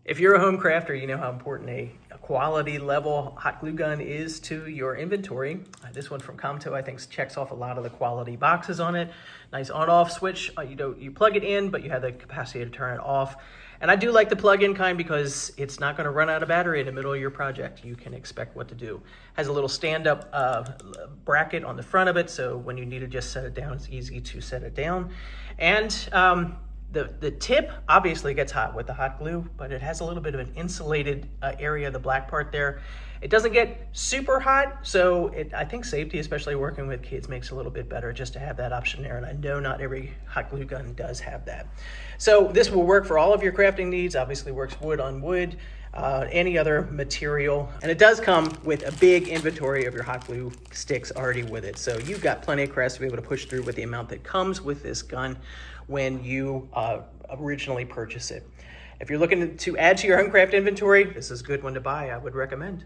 If you're a home crafter, you know how important a quality level hot glue gun is to your inventory. This one from Comto, I think, checks off a lot of the quality boxes on it. Nice on-off switch. You plug it in, but you have the capacity to turn it off. And I do like the plug-in kind because it's not going to run out of battery in the middle of your project. You can expect what to do. Has a little stand-up bracket on the front of it, so when you need to just set it down, it's easy to set it down. And the tip obviously gets hot with the hot glue, but it has a little bit of an insulated area, the black part there. It doesn't get super hot, so I think safety, especially working with kids, makes it a little bit better just to have that option there. And I know not every hot glue gun does have that. So this will work for all of your crafting needs. Obviously works wood on wood, any other material. And it does come with a big inventory of your hot glue sticks already with it. So you've got plenty of crafts to be able to push through with the amount that comes with this gun when you originally purchase it. If you're looking to add to your home craft inventory, this is a good one to buy. I would recommend.